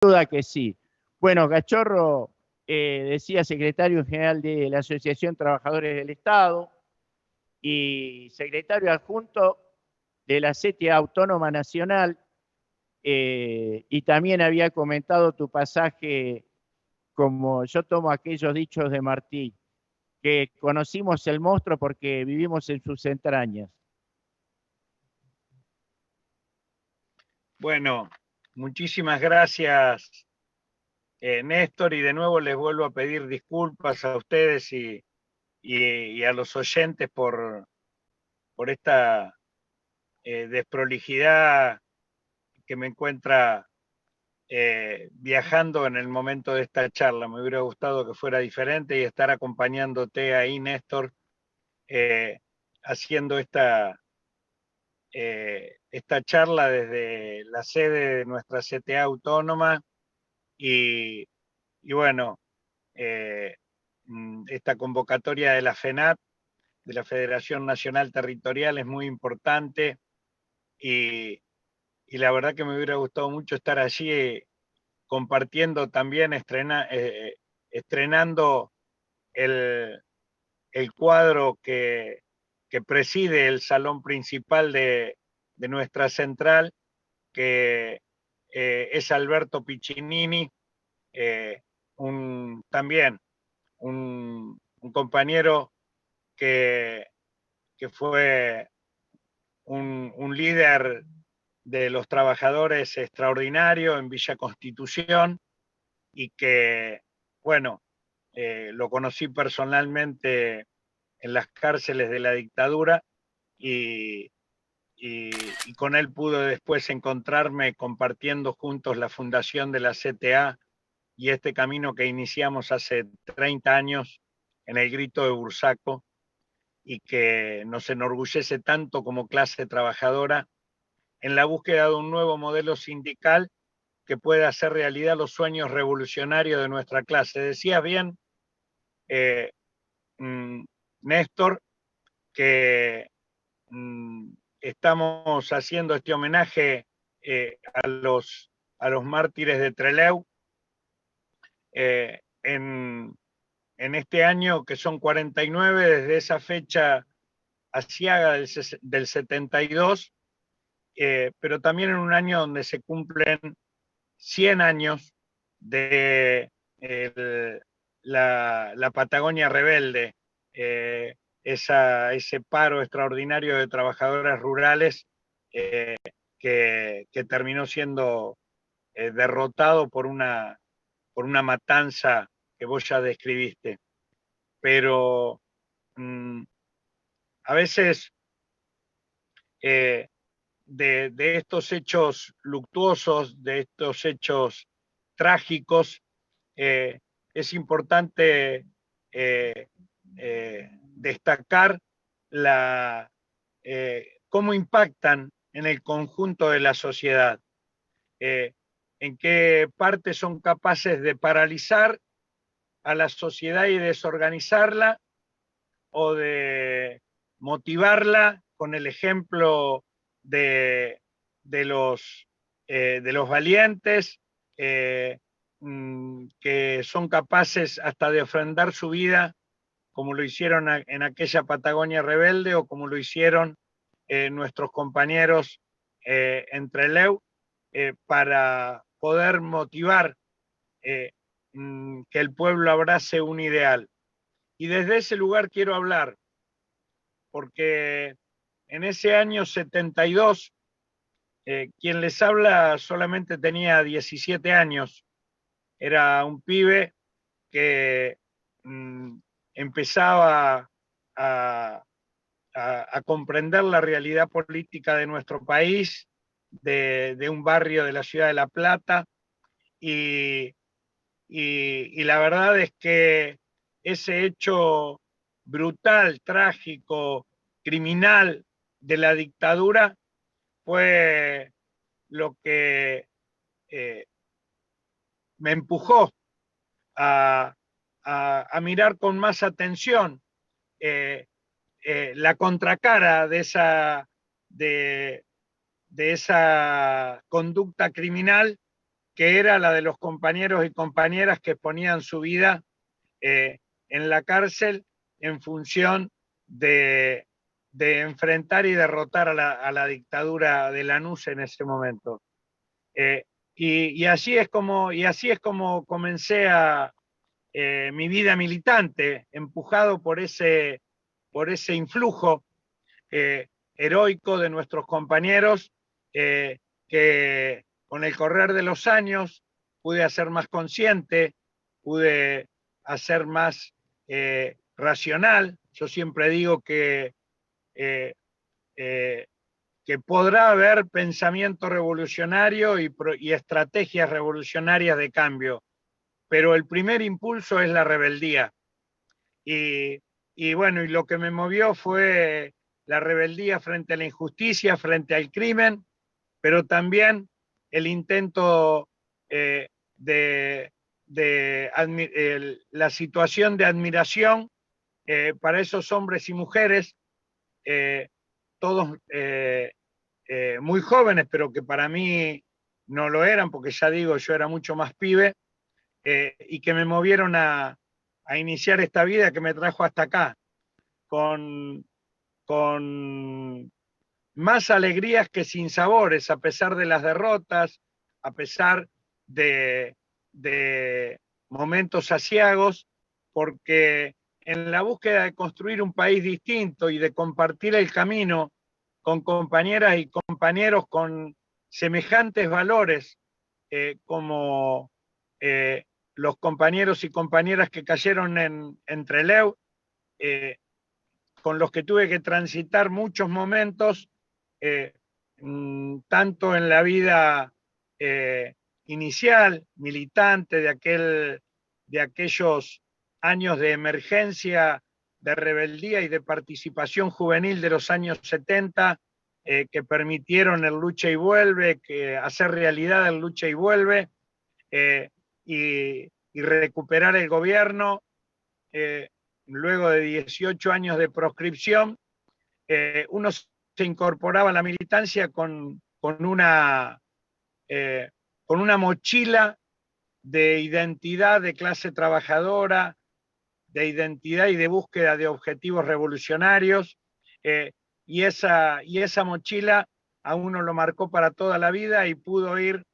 duda que sí. Bueno, Cachorro, decía secretario general de la Asociación Trabajadores del Estado y secretario adjunto de la CTA Autónoma Nacional, y también había comentado tu pasaje, como yo tomo aquellos dichos de Martí, que conocimos el monstruo porque vivimos en sus entrañas. Bueno, muchísimas gracias, Néstor, y de nuevo les vuelvo a pedir disculpas a ustedes y a los oyentes por esta desprolijidad que me encuentra viajando en el momento de esta charla. Me hubiera gustado que fuera diferente y estar acompañándote ahí, Néstor, haciendo esta charla desde la sede de nuestra CTA autónoma y bueno, esta convocatoria de la FENAT, de la Federación Nacional Territorial, es muy importante y la verdad que me hubiera gustado mucho estar allí compartiendo también, estrenando el cuadro que preside el salón principal de nuestra central, que es Alberto Piccinini, también un compañero que fue un líder de los trabajadores extraordinario en Villa Constitución y que, bueno, lo conocí personalmente en las cárceles de la dictadura y con él pude después encontrarme compartiendo juntos la fundación de la CTA y este camino que iniciamos hace 30 años en el Grito de Bursaco y que nos enorgullece tanto como clase trabajadora en la búsqueda de un nuevo modelo sindical que pueda hacer realidad los sueños revolucionarios de nuestra clase. Decías bien, Néstor, que estamos haciendo este homenaje a los mártires de Trelew en este año, que son 49, desde esa fecha aciaga del 72, pero también en un año donde se cumplen 100 años de la Patagonia Rebelde, ese paro extraordinario de trabajadoras rurales que terminó siendo derrotado por una matanza que vos ya describiste. Pero a veces de estos hechos luctuosos, de estos hechos trágicos, es importante destacar cómo impactan en el conjunto de la sociedad, en qué parte son capaces de paralizar a la sociedad y desorganizarla, o de motivarla con el ejemplo de los valientes que son capaces hasta de ofrendar su vida, como lo hicieron en aquella Patagonia rebelde o como lo hicieron nuestros compañeros en Trelew, para poder motivar que el pueblo abrace un ideal. Y desde ese lugar quiero hablar, porque en ese año 72, quien les habla solamente tenía 17 años, era un pibe que empezaba a, a comprender la realidad política de nuestro país, de un barrio de la ciudad de La Plata, y la verdad es que ese hecho brutal, trágico, criminal de la dictadura fue lo que me empujó a, mirar con más atención la contracara de esa conducta criminal que era la de los compañeros y compañeras que ponían su vida en la cárcel en función de enfrentar y derrotar a la dictadura de Lanús en ese momento. Y así es como comencé mi vida militante, empujado por ese influjo heroico de nuestros compañeros, que con el correr de los años pude hacer más consciente, pude hacer más racional. Yo siempre digo eh, que podrá haber pensamiento revolucionario y estrategias revolucionarias de cambio, pero el primer impulso es la rebeldía. Y bueno, y lo que me movió fue la rebeldía frente a la injusticia, frente al crimen, pero también el intento la situación de admiración para esos hombres y mujeres, todos muy jóvenes, pero que para mí no lo eran, porque ya digo, yo era mucho más pibe, y que me movieron a iniciar esta vida que me trajo hasta acá, con más alegrías que sinsabores, a pesar de las derrotas, a pesar de momentos aciagos, porque en la búsqueda de construir un país distinto y de compartir el camino con compañeras y compañeros con semejantes valores, como los compañeros y compañeras que cayeron en Trelew, con los que tuve que transitar muchos momentos, tanto en la vida inicial, militante, de aquellos años de emergencia, de rebeldía y de participación juvenil de los años 70, que permitieron el lucha y vuelve, hacer realidad el lucha y vuelve, y recuperar el gobierno, luego de 18 años de proscripción. Uno se incorporaba a la militancia con una mochila de identidad de clase trabajadora, de identidad y de búsqueda de objetivos revolucionarios, y esa mochila a uno lo marcó para toda la vida y pudo ir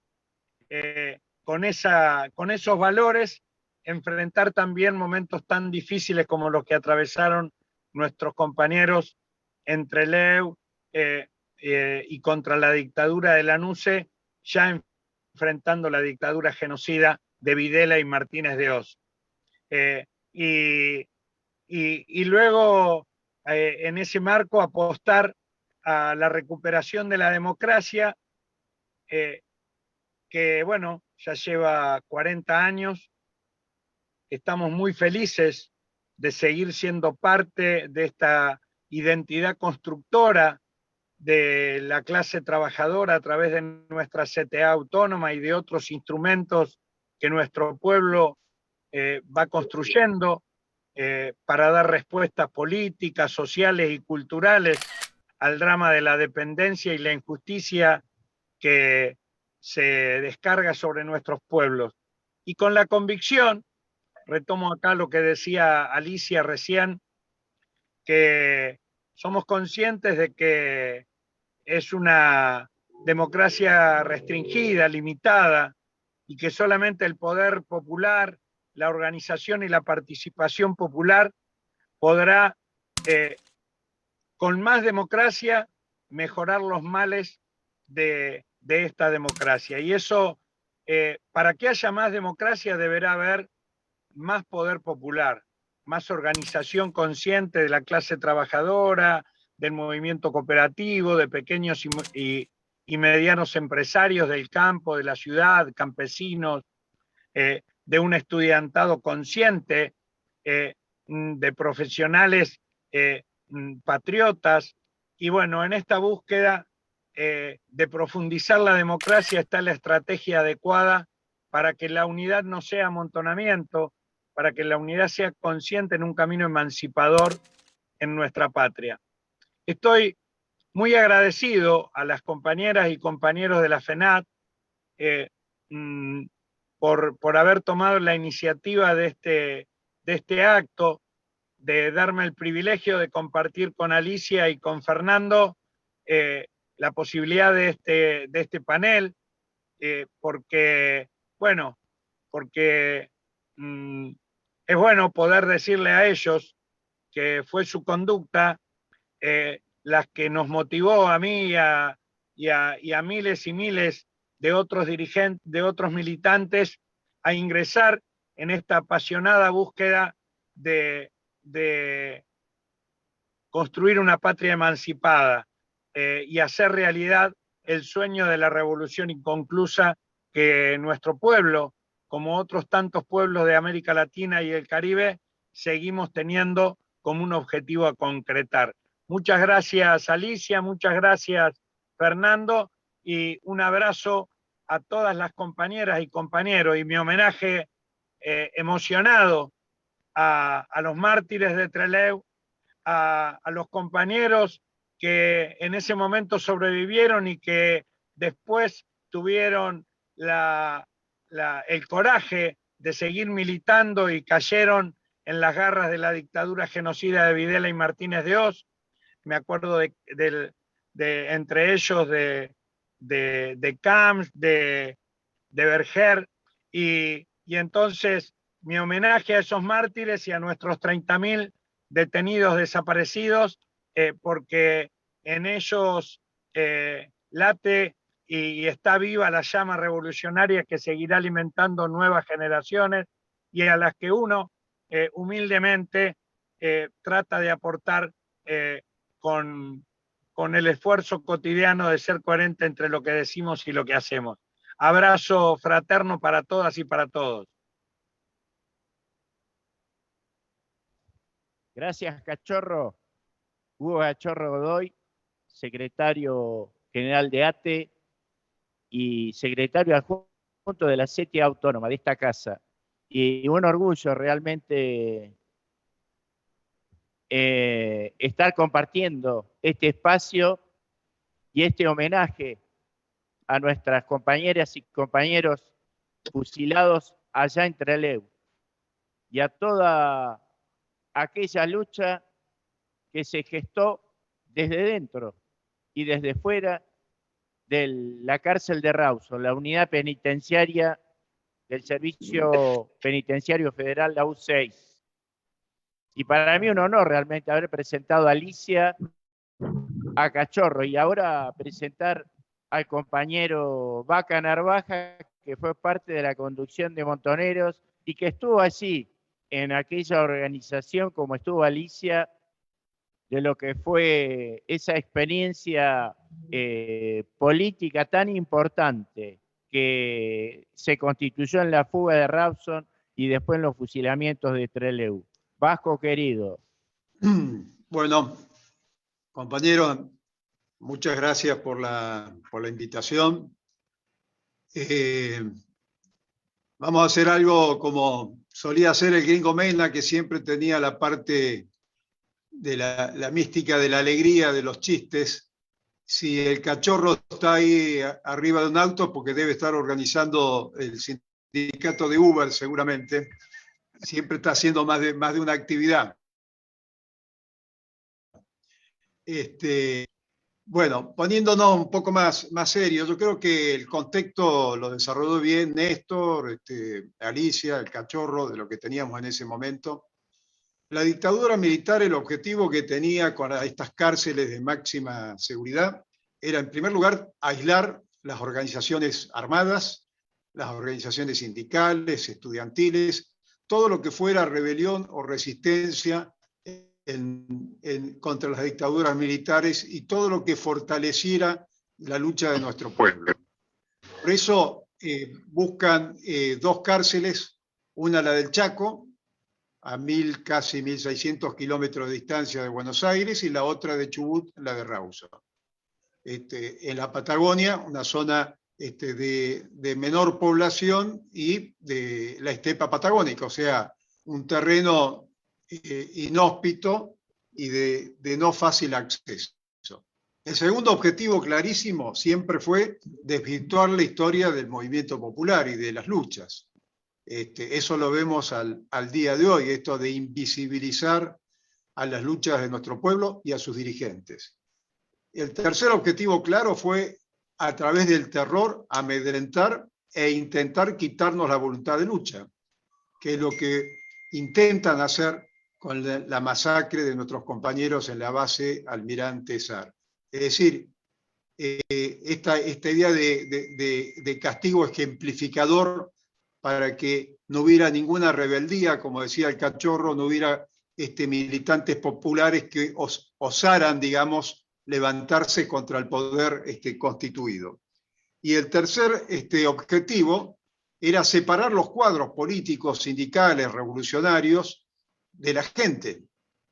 con esos valores, enfrentar también momentos tan difíciles como los que atravesaron nuestros compañeros en Trelew y contra la dictadura de Lanuse, ya enfrentando la dictadura genocida de Videla y Martínez de Hoz. Y luego, en ese marco, apostar a la recuperación de la democracia, que bueno, ya lleva 40 años. Estamos muy felices de seguir siendo parte de esta identidad constructora de la clase trabajadora a través de nuestra CTA autónoma y de otros instrumentos que nuestro pueblo va construyendo para dar respuestas políticas, sociales y culturales al drama de la dependencia y la injusticia que se descarga sobre nuestros pueblos. Y con la convicción, retomo acá lo que decía Alicia recién, que somos conscientes de que es una democracia restringida, limitada, y que solamente el poder popular, la organización y la participación popular podrá, con más democracia, mejorar los males de esta democracia. Y eso, para que haya más democracia, deberá haber más poder popular, más organización consciente de la clase trabajadora, del movimiento cooperativo, de pequeños y medianos empresarios del campo, de la ciudad, campesinos, de un estudiantado consciente, de profesionales patriotas. Y bueno, en esta búsqueda de profundizar la democracia está la estrategia adecuada para que la unidad no sea amontonamiento, para que la unidad sea consciente en un camino emancipador en nuestra patria. Estoy muy agradecido a las compañeras y compañeros de la FENAT, por haber tomado la iniciativa de este acto, de darme el privilegio de compartir con Alicia y con Fernando la posibilidad de este panel, porque, bueno, porque es bueno poder decirle a ellos que fue su conducta las que nos motivó a mí y a miles y miles de otros dirigentes, de otros militantes, a ingresar en esta apasionada búsqueda de construir una patria emancipada y hacer realidad el sueño de la revolución inconclusa que nuestro pueblo, como otros tantos pueblos de América Latina y el Caribe, seguimos teniendo como un objetivo a concretar. Muchas gracias, Alicia, muchas gracias, Fernando, y un abrazo a todas las compañeras y compañeros, y mi homenaje emocionado a los mártires de Trelew, a los compañeros que en ese momento sobrevivieron y que después tuvieron el coraje de seguir militando y cayeron en las garras de la dictadura genocida de Videla y Martínez de Oz. Me acuerdo entre ellos de Camps, de Berger, y entonces mi homenaje a esos mártires y a nuestros 30.000 detenidos desaparecidos, porque en ellos late y está viva la llama revolucionaria que seguirá alimentando nuevas generaciones y a las que uno humildemente trata de aportar con el esfuerzo cotidiano de ser coherente entre lo que decimos y lo que hacemos. Abrazo fraterno para todas y para todos. Gracias, Cachorro. Hugo Cachorro Godoy, secretario general de ATE y secretario adjunto de la CTA Autónoma, de esta casa. Y un orgullo realmente estar compartiendo este espacio y este homenaje a nuestras compañeras y compañeros fusilados allá en Trelew y a toda aquella lucha que se gestó desde dentro y desde fuera de la cárcel de Rawson, la unidad penitenciaria del Servicio Penitenciario Federal, la U6. Y para mí un honor realmente haber presentado a Alicia, a Cachorro y ahora presentar al compañero Vaca Narvaja, que fue parte de la conducción de Montoneros y que estuvo allí en aquella organización como estuvo Alicia, de lo que fue esa experiencia política tan importante que se constituyó en la fuga de Rawson y después en los fusilamientos de Trelew. Vasco querido. Bueno, compañeros, muchas gracias por la invitación. Vamos a hacer algo como solía hacer el Gringo Mena, que siempre tenía la parte de la mística de la alegría, de los chistes. Si el Cachorro está ahí arriba de un auto, porque debe estar organizando el sindicato de Uber seguramente. Siempre está haciendo más de una actividad. Bueno, poniéndonos un poco más serios, yo creo que el contexto lo desarrolló bien Néstor, Alicia, el Cachorro, de lo que teníamos en ese momento. La dictadura militar, el objetivo que tenía con estas cárceles de máxima seguridad era, en primer lugar, aislar las organizaciones armadas, las organizaciones sindicales, estudiantiles, todo lo que fuera rebelión o resistencia contra las dictaduras militares y todo lo que fortaleciera la lucha de nuestro pueblo. Por eso buscan dos cárceles, una la del Chaco, a casi 1.600 kilómetros de distancia de Buenos Aires, y la otra de Chubut, la de Rawson. En la Patagonia, una zona de menor población y de la estepa patagónica, o sea, un terreno inhóspito y de no fácil acceso. El segundo objetivo clarísimo siempre fue desvirtuar la historia del movimiento popular y de las luchas. Eso lo vemos al día de hoy, esto de invisibilizar a las luchas de nuestro pueblo y a sus dirigentes. El tercer objetivo claro fue, a través del terror, amedrentar e intentar quitarnos la voluntad de lucha, que es lo que intentan hacer con la masacre de nuestros compañeros en la base Almirante Sar. Es decir, esta idea de castigo ejemplificador para que no hubiera ninguna rebeldía, como decía el Cachorro, no hubiera militantes populares que osaran, digamos, levantarse contra el poder constituido. Y el tercer objetivo era separar los cuadros políticos, sindicales, revolucionarios de la gente.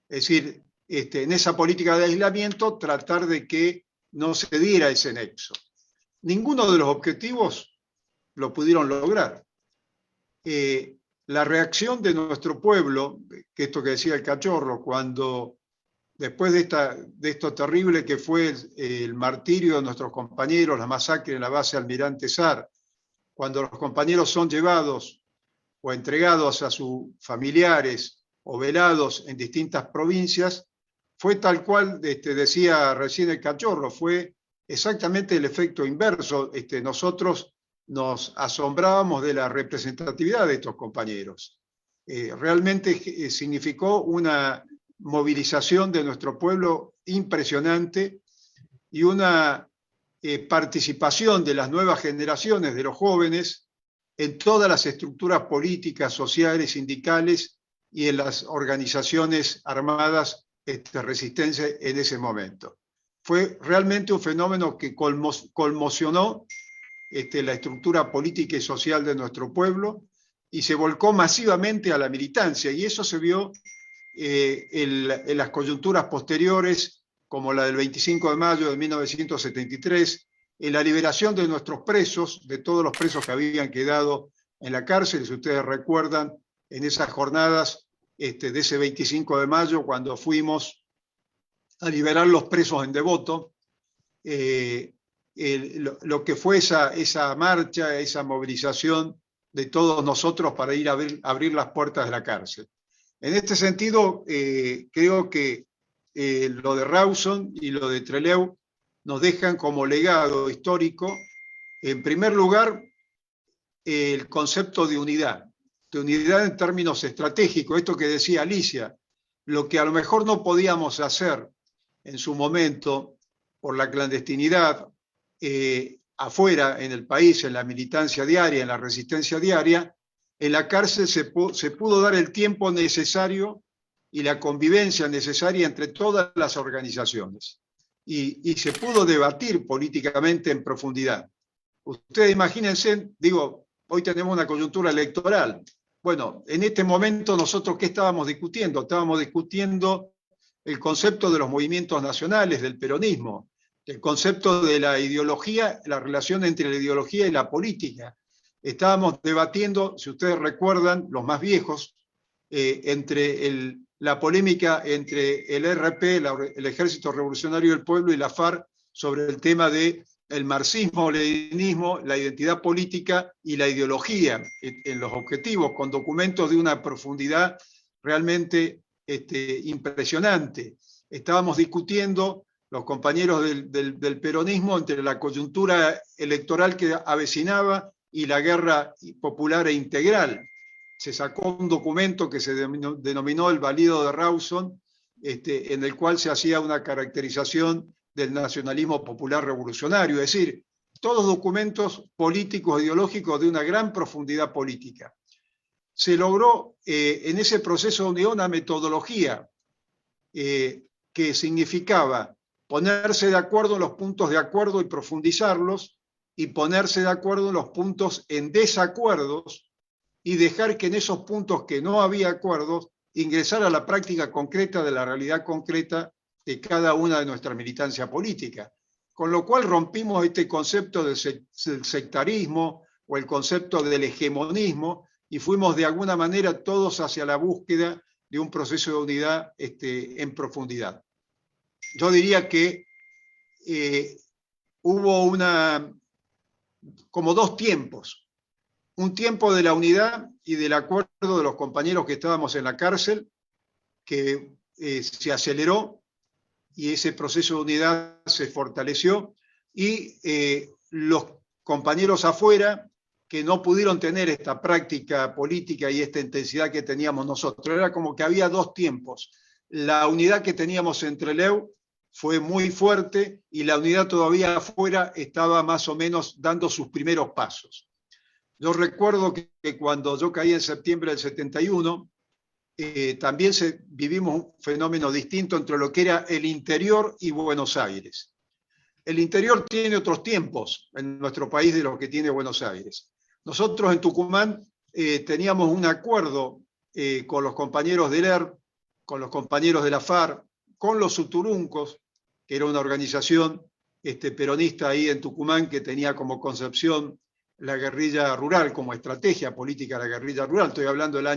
Es decir, en esa política de aislamiento, tratar de que no se diera ese nexo. Ninguno de los objetivos lo pudieron lograr. La reacción de nuestro pueblo, que esto que decía el Cachorro, cuando después de esto terrible que fue el martirio de nuestros compañeros, la masacre en la base Almirante Sar, cuando los compañeros son llevados o entregados a sus familiares o velados en distintas provincias, fue tal cual decía recién el Cachorro, fue exactamente el efecto inverso. Nosotros nos asombrábamos de la representatividad de estos compañeros. Realmente significó una movilización de nuestro pueblo impresionante y una participación de las nuevas generaciones, de los jóvenes, en todas las estructuras políticas, sociales, sindicales y en las organizaciones armadas de resistencia en ese momento. Fue realmente un fenómeno que conmocionó la estructura política y social de nuestro pueblo y se volcó masivamente a la militancia, y eso se vio en las coyunturas posteriores, como la del 25 de mayo de 1973, en la liberación de nuestros presos, de todos los presos que habían quedado en la cárcel. Si ustedes recuerdan, en esas jornadas de ese 25 de mayo, cuando fuimos a liberar los presos en Devoto, lo que fue esa marcha, esa movilización de todos nosotros para ir a abrir las puertas de la cárcel. En este sentido, creo que lo de Rawson y lo de Trelew nos dejan como legado histórico, en primer lugar, el concepto de unidad en términos estratégicos, esto que decía Alicia, lo que a lo mejor no podíamos hacer en su momento por la clandestinidad, afuera en el país, en la militancia diaria, en la resistencia diaria, en la cárcel se pudo dar el tiempo necesario y la convivencia necesaria entre todas las organizaciones. Y se pudo debatir políticamente en profundidad. Ustedes imagínense, digo, hoy tenemos una coyuntura electoral. Bueno, en este momento nosotros, ¿qué estábamos discutiendo? Estábamos discutiendo el concepto de los movimientos nacionales, del peronismo, el concepto de la ideología, la relación entre la ideología y la política. Estábamos debatiendo, si ustedes recuerdan, los más viejos, entre la polémica entre el RP, el Ejército Revolucionario del Pueblo, y la FARC sobre el tema del marxismo, leninismo, la identidad política y la ideología en los objetivos, con documentos de una profundidad realmente impresionante. Estábamos discutiendo los compañeros del peronismo entre la coyuntura electoral que avecinaba y la guerra popular e integral. Se sacó un documento que se denominó el Valido de Rawson, en el cual se hacía una caracterización del nacionalismo popular revolucionario, es decir, todos documentos políticos, ideológicos de una gran profundidad política. Se logró en ese proceso de unión una metodología que significaba ponerse de acuerdo en los puntos de acuerdo y profundizarlos, y ponerse de acuerdo en los puntos en desacuerdos, y dejar que en esos puntos que no había acuerdos, ingresar a la práctica concreta de la realidad concreta de cada una de nuestra militancia política. Con lo cual rompimos este concepto del sectarismo o el concepto del hegemonismo, y fuimos de alguna manera todos hacia la búsqueda de un proceso de unidad en profundidad. Yo diría que hubo como dos tiempos. Un tiempo de la unidad y del acuerdo de los compañeros que estábamos en la cárcel, que se aceleró y ese proceso de unidad se fortaleció, y los compañeros afuera que no pudieron tener esta práctica política y esta intensidad que teníamos nosotros. Era como que había dos tiempos. La unidad que teníamos entre Leu fue muy fuerte y la unidad todavía afuera estaba más o menos dando sus primeros pasos. Yo recuerdo que cuando yo caí en septiembre del 71, también vivimos un fenómeno distinto entre lo que era el interior y Buenos Aires. El interior tiene otros tiempos en nuestro país de lo que tiene Buenos Aires. Nosotros en Tucumán teníamos un acuerdo con los compañeros del ERP, con los compañeros de la FARC, con los Suturuncos, que era una organización peronista ahí en Tucumán que tenía como concepción la guerrilla rural, como estrategia política de la guerrilla rural. Estoy hablando de la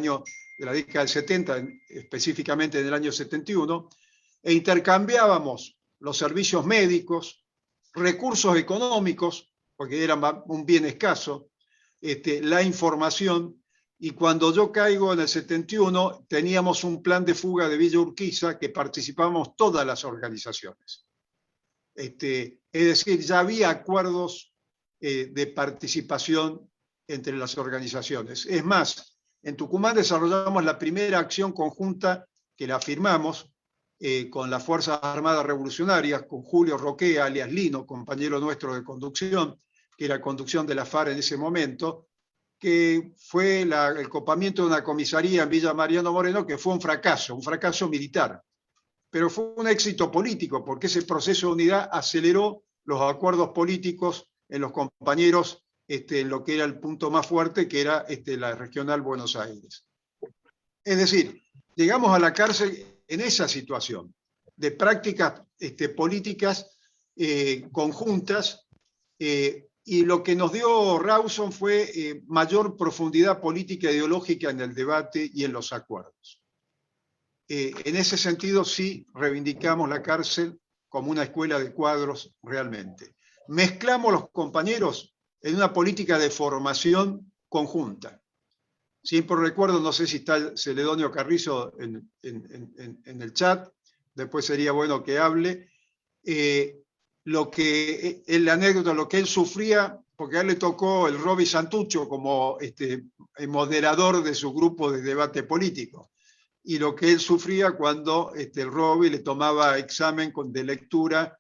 década del 70, específicamente en el año 71, e intercambiábamos los servicios médicos, recursos económicos, porque era un bien escaso, la información, y cuando yo caigo en el 71 teníamos un plan de fuga de Villa Urquiza que participamos todas las organizaciones. Es decir, ya había acuerdos de participación entre las organizaciones. Es más, en Tucumán desarrollamos la primera acción conjunta que la firmamos con las Fuerzas Armadas Revolucionarias, con Julio Roquea, alias Lino, compañero nuestro de conducción, que era conducción de la FARC en ese momento, que fue el copamiento de una comisaría en Villa Mariano Moreno, que fue un fracaso militar. Pero fue un éxito político, porque ese proceso de unidad aceleró los acuerdos políticos en los compañeros en lo que era el punto más fuerte, que era la regional Buenos Aires. Es decir, llegamos a la cárcel en esa situación de prácticas políticas conjuntas, y lo que nos dio Rawson fue mayor profundidad política e ideológica en el debate y en los acuerdos. En ese sentido sí reivindicamos la cárcel como una escuela de cuadros realmente. Mezclamos los compañeros en una política de formación conjunta. Siempre recuerdo, no sé si está Celedonio Carrizo en el chat, después sería bueno que hable, la anécdota, lo que él sufría, porque a él le tocó el Roby Santucho como el moderador de su grupo de debate político, y lo que él sufría cuando el Roby le tomaba examen de lectura,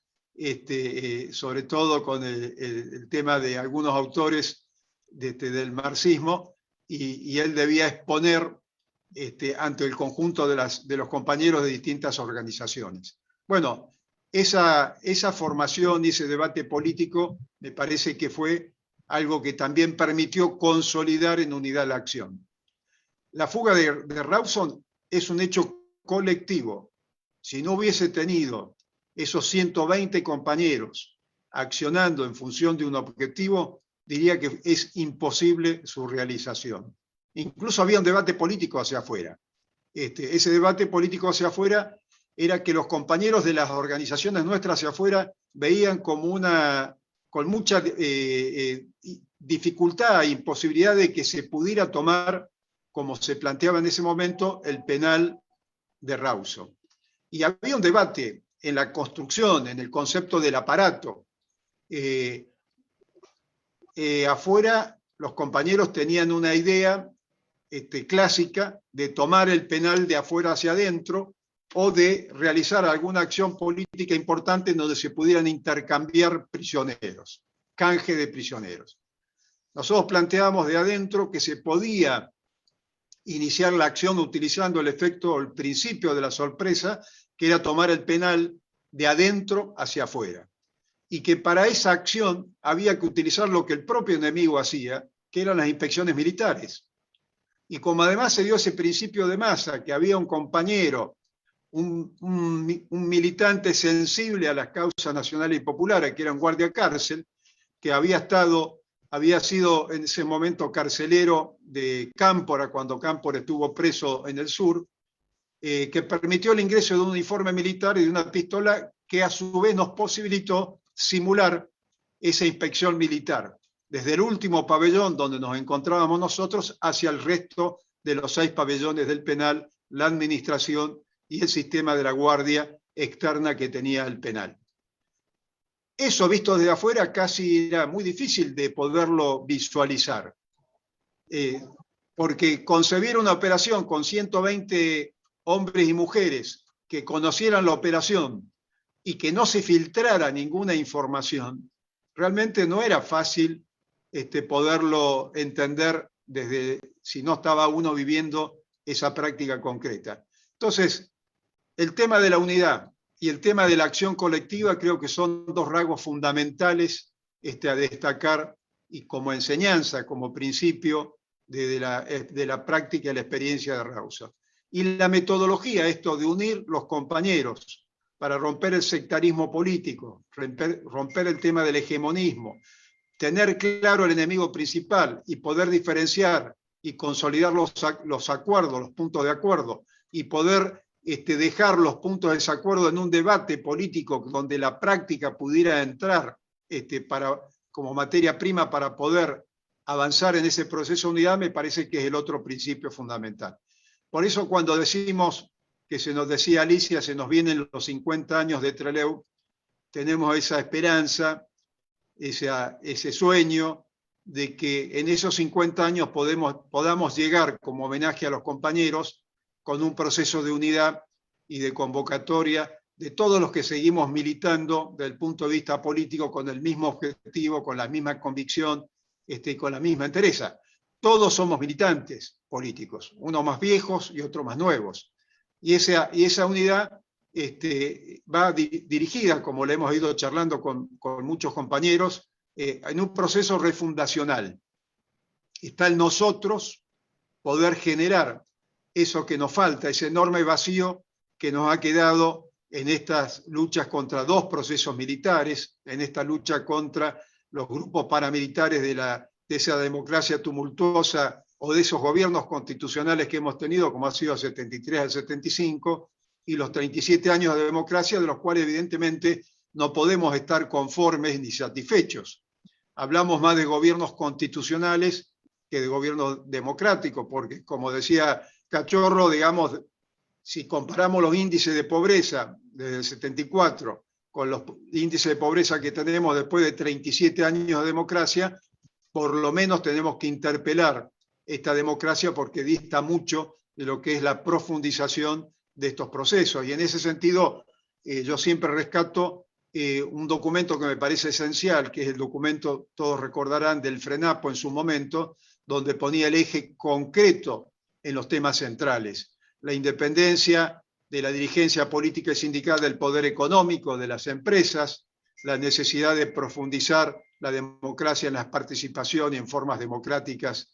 sobre todo con el tema de algunos autores del marxismo, y él debía exponer ante el conjunto de los compañeros de distintas organizaciones. Bueno, esa formación y ese debate político me parece que fue algo que también permitió consolidar en unidad la acción. La fuga de Rawson es un hecho colectivo. Si no hubiese tenido esos 120 compañeros accionando en función de un objetivo, diría que es imposible su realización. Incluso había un debate político hacia afuera. Ese debate político hacia afuera era que los compañeros de las organizaciones nuestras hacia afuera veían como con mucha dificultad e imposibilidad de que se pudiera tomar, como se planteaba en ese momento, el penal de Rawson. Y había un debate en la construcción, en el concepto del aparato. Afuera los compañeros tenían una idea clásica de tomar el penal de afuera hacia adentro, o de realizar alguna acción política importante en donde se pudieran intercambiar prisioneros, canje de prisioneros. Nosotros planteamos de adentro que se podía iniciar la acción utilizando el principio de la sorpresa, que era tomar el penal de adentro hacia afuera. Y que para esa acción había que utilizar lo que el propio enemigo hacía, que eran las inspecciones militares. Y como además se dio ese principio de masa, que había un compañero, un militante sensible a las causas nacionales y populares, que era un guardia cárcel, que había sido en ese momento carcelero de Cámpora, cuando Cámpora estuvo preso en el sur, que permitió el ingreso de un uniforme militar y de una pistola que a su vez nos posibilitó simular esa inspección militar, desde el último pabellón donde nos encontrábamos nosotros hacia el resto de los 6 pabellones del penal, la administración y el sistema de la guardia externa que tenía el penal. Eso visto desde afuera casi era muy difícil de poderlo visualizar, porque concebir una operación con 120 hombres y mujeres que conocieran la operación y que no se filtrara ninguna información, realmente no era fácil poderlo entender desde si no estaba uno viviendo esa práctica concreta. Entonces, el tema de la unidad y el tema de la acción colectiva creo que son 2 rasgos fundamentales a destacar y como enseñanza, como principio de la práctica y la experiencia de Rausa. Y la metodología, esto de unir los compañeros para romper el sectarismo político, romper el tema del hegemonismo, tener claro el enemigo principal y poder diferenciar y consolidar los acuerdos, los puntos de acuerdo, y poder dejar los puntos de desacuerdo en un debate político donde la práctica pudiera entrar como materia prima para poder avanzar en ese proceso de unidad, me parece que es el otro principio fundamental. Por eso cuando decimos, que se nos decía Alicia, se nos vienen los 50 años de Trelew, tenemos esa esperanza, ese sueño de que en esos 50 años podamos llegar como homenaje a los compañeros con un proceso de unidad y de convocatoria de todos los que seguimos militando desde el punto de vista político con el mismo objetivo, con la misma convicción, con la misma entereza. Todos somos militantes políticos, unos más viejos y otros más nuevos. Y esa unidad va dirigida, como le hemos ido charlando con muchos compañeros, en un proceso refundacional. Está en nosotros poder generar eso que nos falta, ese enorme vacío que nos ha quedado en estas luchas contra 2 procesos militares, en esta lucha contra los grupos paramilitares de esa democracia tumultuosa o de esos gobiernos constitucionales que hemos tenido, como ha sido el 73 al 75, y los 37 años de democracia, de los cuales evidentemente no podemos estar conformes ni satisfechos. Hablamos más de gobiernos constitucionales que de gobiernos democráticos, porque como decía Cachorro, digamos, si comparamos los índices de pobreza desde el 74 con los índices de pobreza que tenemos después de 37 años de democracia, por lo menos tenemos que interpelar esta democracia porque dista mucho de lo que es la profundización de estos procesos. Y en ese sentido, yo siempre rescato un documento que me parece esencial, que es el documento, todos recordarán, del FRENAPO en su momento, donde ponía el eje concreto en los temas centrales. La independencia de la dirigencia política y sindical del poder económico de las empresas, la necesidad de profundizar la democracia en la participación y en formas democráticas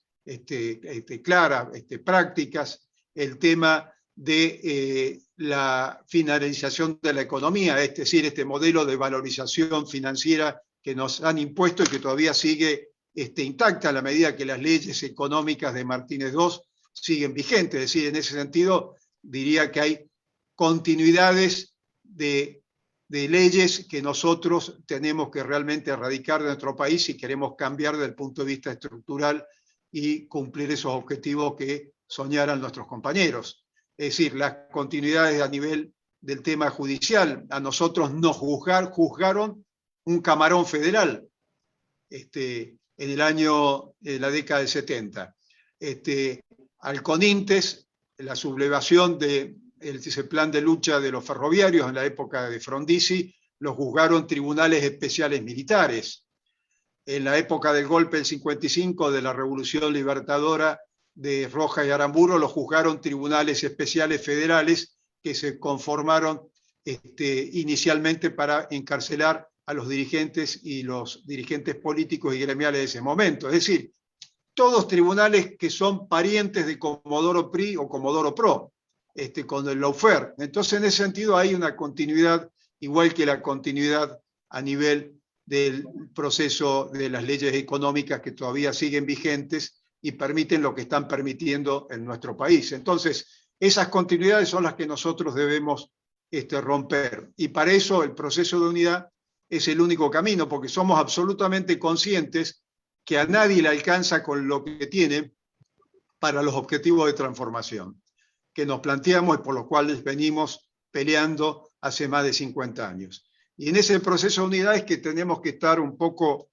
claras, prácticas, el tema de la finalización de la economía, es decir, este modelo de valorización financiera que nos han impuesto y que todavía sigue intacta a la medida que las leyes económicas de Martínez II siguen vigentes. Es decir, en ese sentido diría que hay continuidades de leyes que nosotros tenemos que realmente erradicar de nuestro país si queremos cambiar desde el punto de vista estructural y cumplir esos objetivos que soñaran nuestros compañeros. Es decir, las continuidades a nivel del tema judicial. A nosotros nos juzgaron un camarón federal en la década del 70. Al CONINTES, la sublevación de ese plan de lucha de los ferroviarios en la época de Frondizi, lo juzgaron tribunales especiales militares. En la época del golpe del 55, de la Revolución Libertadora de Rojas y Aramburu, lo juzgaron tribunales especiales federales que se conformaron inicialmente para encarcelar a los dirigentes y los dirigentes políticos y gremiales de ese momento. Es decir, todos tribunales que son parientes de Comodoro PRI o Comodoro PRO, con el lawfare. Entonces, en ese sentido, hay una continuidad, igual que la continuidad a nivel del proceso de las leyes económicas que todavía siguen vigentes y permiten lo que están permitiendo en nuestro país. Entonces, esas continuidades son las que nosotros debemos romper. Y para eso el proceso de unidad es el único camino, porque somos absolutamente conscientes que a nadie le alcanza con lo que tiene para los objetivos de transformación que nos planteamos y por los cuales venimos peleando hace más de 50 años. Y en ese proceso de unidad es que tenemos que estar un poco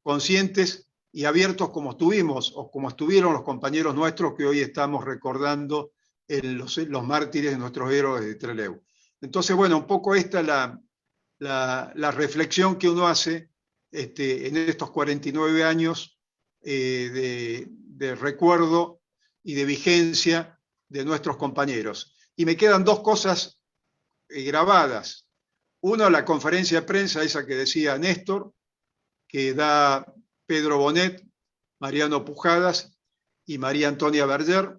conscientes y abiertos como estuvimos, o como estuvieron los compañeros nuestros que hoy estamos recordando los mártires de nuestros héroes de Trelew. Entonces, bueno, un poco esta es la reflexión que uno hace en estos 49 años de recuerdo y de vigencia de nuestros compañeros. Y me quedan dos cosas grabadas. Uno, la conferencia de prensa, esa que decía Néstor, que da Pedro Bonet, Mariano Pujadas y María Antonia Berger,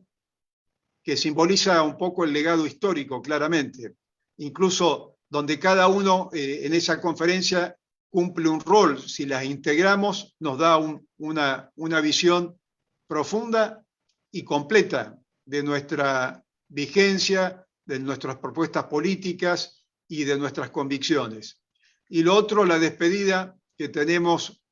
que simboliza un poco el legado histórico, claramente. Incluso donde cada uno en esa conferencia cumple un rol. Si las integramos, nos da una visión profunda y completa de nuestra vigencia, de nuestras propuestas políticas y de nuestras convicciones. Y lo otro, la despedida que tenemos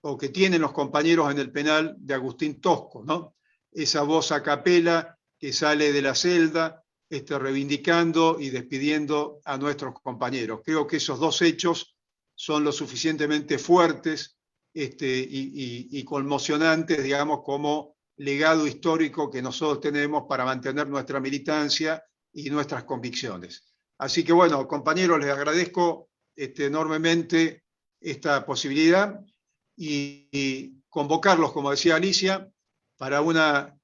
o que tienen los compañeros en el penal de Agustín Tosco, ¿no? Esa voz a capela que sale de la celda reivindicando y despidiendo a nuestros compañeros. Creo que esos dos hechos son lo suficientemente fuertes y conmocionantes, digamos, como legado histórico que nosotros tenemos para mantener nuestra militancia y nuestras convicciones. Así que bueno, compañeros, les agradezco enormemente esta posibilidad y convocarlos, como decía Alicia, para una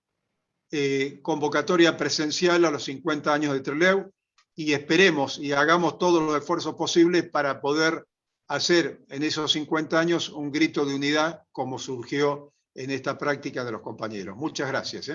convocatoria presencial a los 50 años de Trelew, y esperemos y hagamos todos los esfuerzos posibles para poder hacer en esos 50 años un grito de unidad como surgió en esta práctica de los compañeros. Muchas gracias.